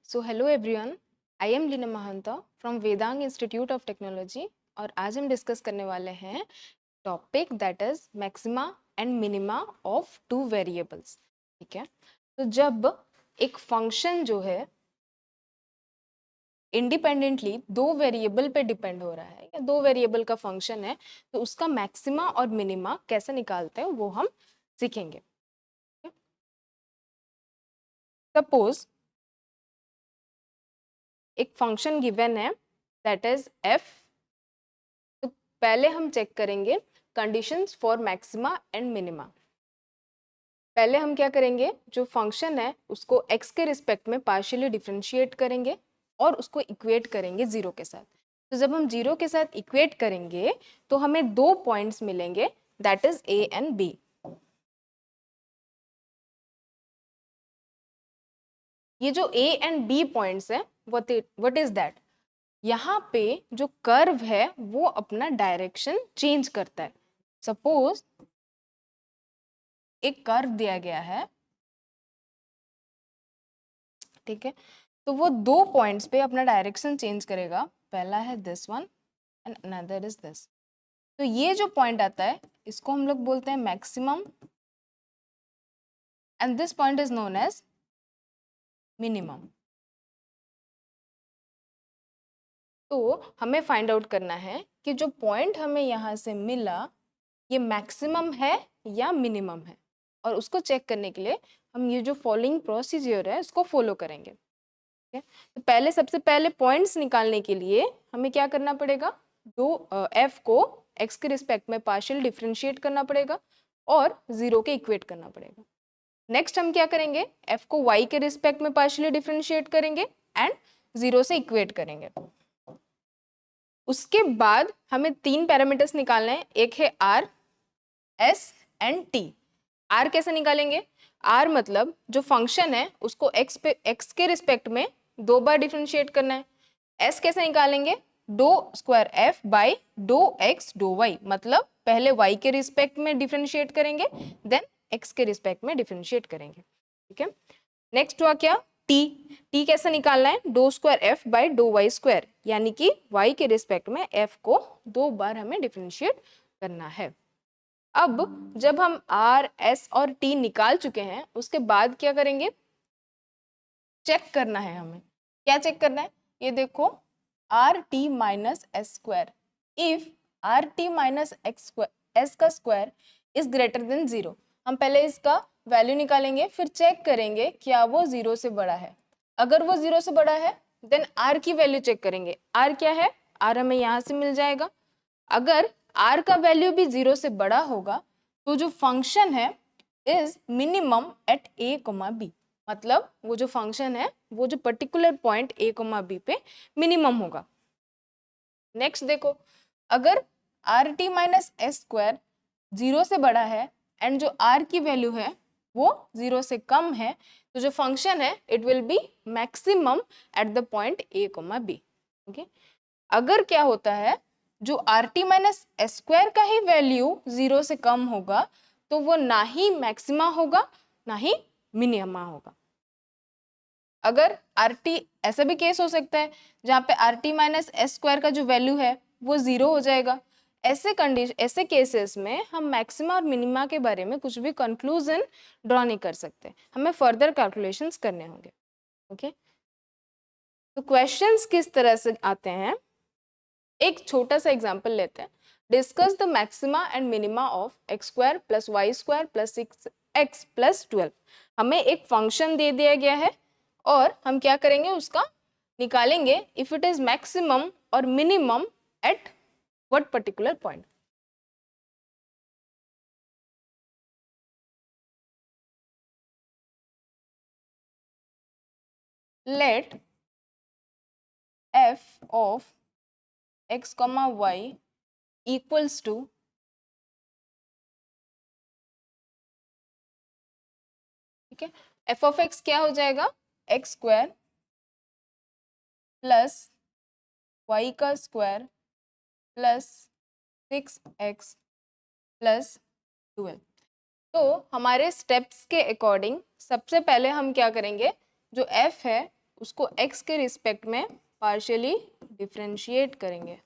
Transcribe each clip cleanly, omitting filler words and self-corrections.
So hello everyone, I am Leena Mahanta from Vedang institute of technology. और आज हम डिस्कस करने वाले हैं topic that is maxima and minima of two variables. ठीक है, तो जब एक फंक्शन जो है इंडिपेंडेंटली दो वेरिएबल पे डिपेंड हो रहा है या दो वेरिएबल का फंक्शन है, तो उसका मैक्सिमा और मिनिमा कैसे निकालते हैं वो हम सीखेंगे। सपोज एक फंक्शन गिवन है दैट इज एफ। तो पहले हम चेक करेंगे conditions for maxima and minima. पहले हम क्या करेंगे, जो फंक्शन है उसको x के रिस्पेक्ट में पार्शियली डिफरेंशिएट करेंगे और उसको इक्वेट करेंगे जीरो के साथ। तो जब हम जीरो के साथ इक्वेट करेंगे तो हमें दो पॉइंट्स मिलेंगे that is a and b। ये जो a एंड b पॉइंट्स है व्हाट इज दैट, यहाँ पे जो कर्व है वो अपना डायरेक्शन चेंज करता है। सपोज एक कर्व दिया गया है, ठीक है, तो वो दो पॉइंट्स पे अपना डायरेक्शन चेंज करेगा। पहला है this one and another is this. तो ये जो पॉइंट आता है इसको हम लोग बोलते हैं maximum and this point is known as minimum. तो हमें फाइंड आउट करना है कि जो पॉइंट हमें यहाँ से मिला ये मैक्सिमम है या मिनिमम है, और उसको चेक करने के लिए हम ये जो फॉलोइंग प्रोसीजर है इसको फॉलो करेंगे। ठीक है, तो पहले सबसे पहले पॉइंट्स निकालने के लिए हमें क्या करना पड़ेगा, दो एफ को एक्स के रिस्पेक्ट में पार्शियल डिफरेंशिएट करना पड़ेगा और जीरो के इक्वेट करना पड़ेगा। नेक्स्ट हम क्या करेंगे, एफ को वाई के रिस्पेक्ट में पार्शियली डिफरेंशिएट करेंगे एंड जीरो से इक्वेट करेंगे। उसके बाद हमें तीन पैरामीटर्स निकालने हैं, एक है R, S and T. R कैसे निकालेंगे, आर मतलब जो फंक्शन है उसको एक्स के रिस्पेक्ट में दो बार डिफरेंशिएट करना है। एस कैसे निकालेंगे, do square F by do x do Y, मतलब पहले वाई के रिस्पेक्ट में डिफरेंशिएट करेंगे देन एक्स के रिस्पेक्ट में डिफरेंशिएट करेंगे। ठीक है, नेक्स्ट हुआ क्या, टी। टी कैसे निकालना है, do square F by do Y square, यानी कि वाई के रिस्पेक्ट में एफ को दो बार हमें डिफरेंशिएट करना है। अब जब हम आर, एस और टी निकाल चुके हैं उसके बाद क्या करेंगे, चेक करना है हमें। क्या चेक करना है, ये देखो, R T minus S square, if R T minus X square S का square is greater than zero. हम पहले इसका वैल्यू निकालेंगे फिर चेक करेंगे क्या वो जीरो से बड़ा है। अगर वो जीरो से बड़ा है देन आर की वैल्यू चेक करेंगे। आर क्या है, आर हमें यहाँ से मिल जाएगा। अगर आर का वैल्यू भी जीरो से बड़ा होगा तो जो फंक्शन है is minimum at A comma B, मतलब वो जो फंक्शन है वो जो particular point A comma B पे मिनिमम होगा। नेक्स्ट देखो, अगर R T minus S square zero से बड़ा है एंड जो आर की वैल्यू है वो जीरो से कम है, तो जो फंक्शन है it will be maximum at the point A comma B. Okay, अगर क्या होता है, जो R T minus S square का ही वैल्यू जीरो से कम होगा तो वो ना ही मैक्सिमा होगा ना ही मिनिमा होगा। अगर आर टी, ऐसा भी केस हो सकता है जहाँ पे R T minus S square का जो वैल्यू है वो जीरो हो जाएगा। ऐसे केसेस में हम मैक्सिमा और मिनिमा के बारे में कुछ भी कंक्लूजन ड्रॉ नहीं कर सकते, हमें फर्दर कैलकुलेशंस करने होंगे। ओके, तो क्वेश्चंस किस तरह से आते हैं, एक छोटा सा एग्जांपल लेते हैं। Discuss the maxima and minima of X square plus Y square plus 6x plus 12। हमें एक फंक्शन दे दिया गया है और हम क्या करेंगे, उसका निकालेंगे इफ इट इज मैक्सिमम और minimum at what particular point. Let f of x comma y equals to, ठीक है, f of x क्या हो जाएगा, एक्स स्क्वायर प्लस वाई का स्क्वायर प्लस 6x प्लस 12। तो हमारे स्टेप्स के अकॉर्डिंग सबसे पहले हम क्या करेंगे, जो f है उसको x के रिस्पेक्ट में पार्शियली डिफरेंशिएट करेंगे,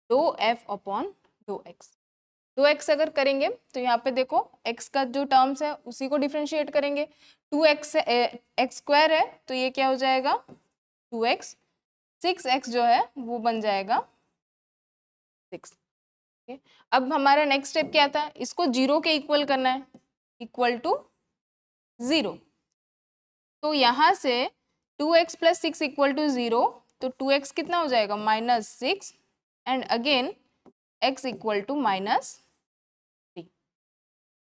do f upon do x. दो एक्स अगर करेंगे तो यहाँ पे देखो x का जो टर्म्स है उसी को डिफरेंशिएट करेंगे। 2x एक्स स्क्वायर है तो ये क्या हो जाएगा 2x, 6x जो है वो बन जाएगा 6। अब हमारा नेक्स्ट स्टेप क्या था, इसको 0 के इक्वल करना है, इक्वल टू 0। तो यहाँ से 2x प्लस 6 इक्वल टू 0, तो 2x कितना हो जाएगा -6 and again x equal to -3।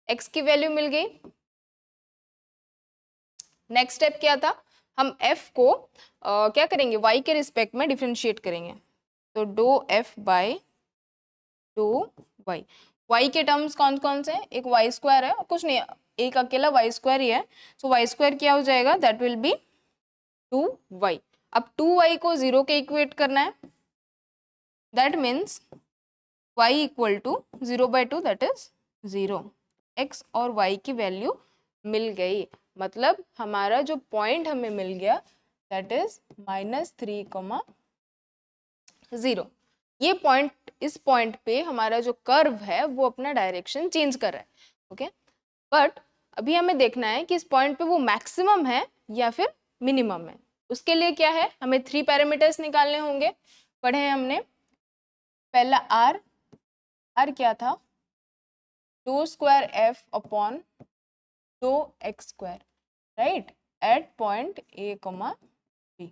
x की वैल्यू मिल गई। नेक्स्ट स्टेप क्या था, हम f को क्या करेंगे y के रिस्पेक्ट में डिफरेंशिएट करेंगे, तो do f by do y के टर्म्स कौन कौन से हैं, एक y स्क्वायर है और कुछ नहीं, एक अकेला y स्क्वायर ही है। सो y स्क्वायर क्या हो जाएगा, दैट विल बी 2y। अब 2y को 0 के इक्वेट करना है, that means y equal to 0/2 that is 0। x और y की वैल्यू मिल गई, मतलब हमारा जो पॉइंट हमें मिल गया दैट इज -3,0। ये पॉइंट, इस पॉइंट पे हमारा जो कर्व है वो अपना डायरेक्शन चेंज कर रहा है। ओके, बट अभी हमें देखना है कि इस पॉइंट पे वो मैक्सिमम है या फिर मिनिमम है। उसके लिए क्या है, हमें 3 पैरामीटर्स निकालने होंगे, पढ़े हैं हमने। पहला r क्या था, do square f upon do x square, right, at point a, b।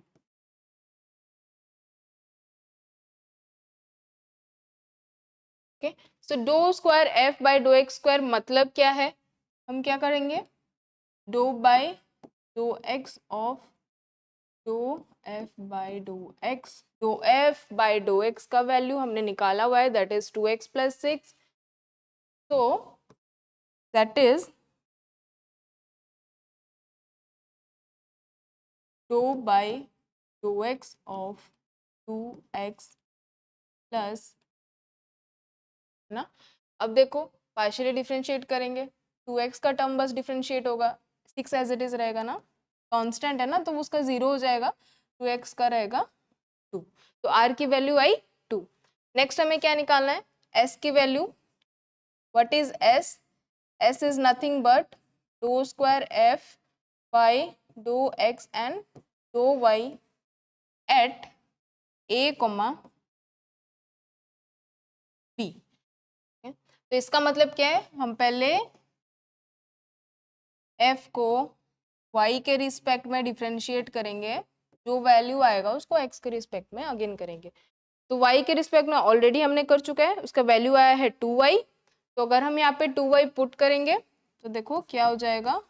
Okay, so do square f by do x square मतलब क्या है, हम क्या करेंगे, do by do x of do f by do x. Do f by do x का value हमने निकाला हुआ है, that is 2x plus 6, so that is dou by dou x of 2x plus, है ना। अब देखो पार्शियली डिफरेंशिएट करेंगे, 2x का टर्म बस डिफरेंशिएट होगा, 6 एज इट इज रहेगा ना, कांस्टेंट है ना तो उसका 0 हो जाएगा, 2x का रहेगा 2, तो r की वैल्यू आई 2। नेक्स्ट हमें क्या निकालना है, s की value. What is s, s is nothing but dou square f by dou x and dou y at a, b। तो इसका मतलब क्या है, हम पहले f को y के रिस्पेक्ट में डिफरेंशिएट करेंगे, जो वैल्यू आएगा उसको x के रिस्पेक्ट में अगेन करेंगे। तो y के रिस्पेक्ट में ऑलरेडी हमने कर चुका है, उसका वैल्यू आया है 2y, तो अगर हम यहाँ पे 2y पुट करेंगे तो देखो क्या हो जाएगा,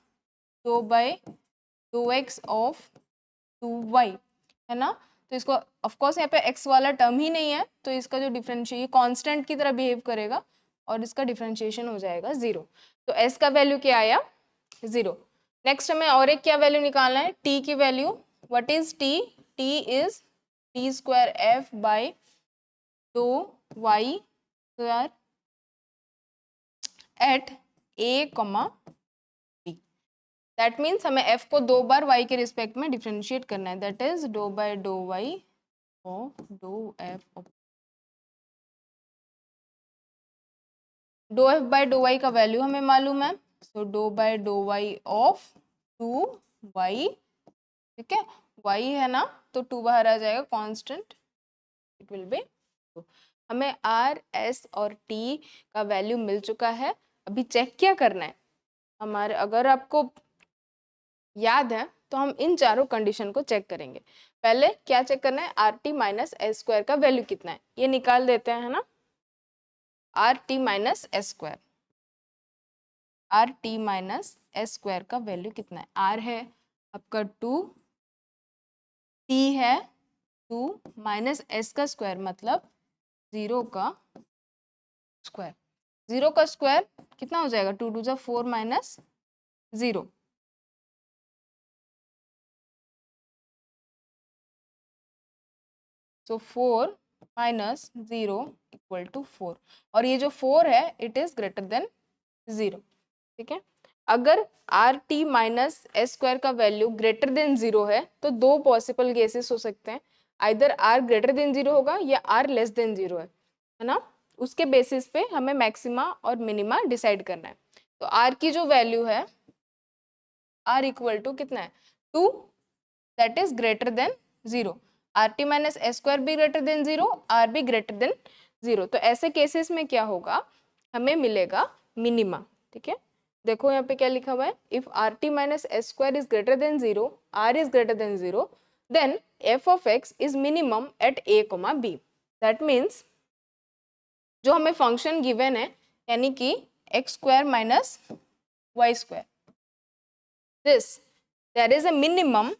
2/2x ऑफ 2y, है ना। तो इसको ऑफ कोर्स यहाँ पे x वाला टर्म ही नहीं है, तो इसका जो डिफरेंशिएट कांस्टेंट की तरह बिहेव करेगा और इसका डिफरेंशिएशन हो जाएगा 0। तो s का वैल्यू क्या आया 0। नेक्स्ट हमें और एक क्या वैल्यू निकालना है, t की value. What is t, t is t square f by do y square at a, b। That means हमें f को 2 बार y के रिस्पेक्ट में डिफरेंशिएट करना है, that is do by do y of do f। Do f by do y का value हमें मालूम है, so do by do y of 2y, ठीक है, y है ना तो 2 बाहर आ जाएगा कांस्टेंट, इट विल बी 2। हमें r, s और t का वैल्यू मिल चुका है। अभी चेक क्या करना है हमारे, अगर आपको याद है तो हम इन चारों कंडीशन को चेक करेंगे। पहले क्या चेक करना है, R T minus S square का वैल्यू कितना है, ये निकाल देते हैं, है ना। R T minus S square, R T minus S square का वैल्यू कितना है, आर है आपका 2, टी है 2 माइनस एस का स्क्वायर मतलब 0 का स्क्वायर। 0 का स्क्वायर कितना हो जाएगा, 2 2 जा 4 minus 0, so 4 minus 0 equal to 4, और ये जो 4 है इट इज ग्रेटर देन 0, ठीक है। अगर R T minus S square का वैल्यू ग्रेटर देन 0 है तो दो पॉसिबल केसेस हो सकते हैं, आइदर आर ग्रेटर देन 0 होगा या आर लेस देन 0 है ना। उसके बेसिस पे हमें मैक्सिमा और मिनिमा डिसाइड करना है। तो आर की जो वैल्यू है, आर इक्वल टू कितना है 2, that is greater than 0। R T minus S square भी ग्रेटर देन 0, आर भी ग्रेटर देन 0। तो ऐसे केसेस में क्या होगा, हमें मिलेगा मिनिमा। ठीक है, देखो यहाँ पे क्या लिखा हुआ है, if R T minus S square is greater than 0, r is greater than 0, then f of x is minimum at A comma b. That means जो हमें फंक्शन गिवन है, यानी कि x square minus y square, this there is a minimum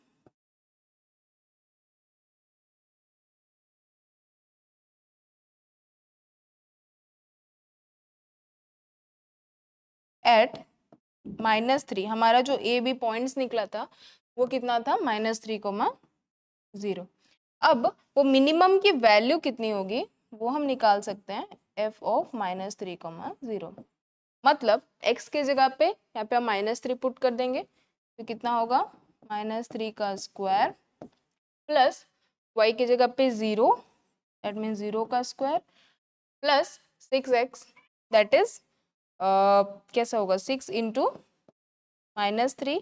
at -3। हमारा जो A B points निकला था वो कितना था, -3,0। अब वो मिनिमम की वैल्यू कितनी होगी वो हम निकाल सकते हैं, f ऑफ -3,0। मतलब x के जगह पे यहाँ पे हम -3 पुट कर देंगे तो कितना होगा, -3 का स्क्वायर प्लस y की जगह पे 0, दैट मीन्स 0 का square plus 6x, that is कैसा होगा 6 इंटू -3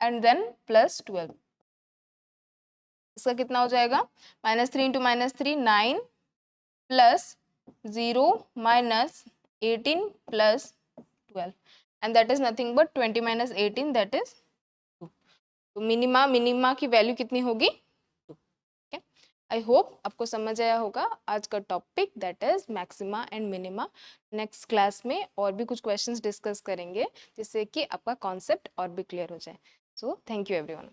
एंड देन +12। इसका कितना हो जाएगा, -3 into -3 9 plus 0 minus 18 plus 12 and that is nothing but 20 minus 18, that is 2। तो मिनिमा मिनिमा की वैल्यू कितनी होगी, 2। ठीक है, आई होप आपको समझ आया होगा आज का topic, that is maxima and minima. Next class में और भी कुछ क्वेश्चंस डिस्कस करेंगे जिससे कि आपका कॉन्सेप्ट और भी क्लियर हो जाए। So thank you everyone.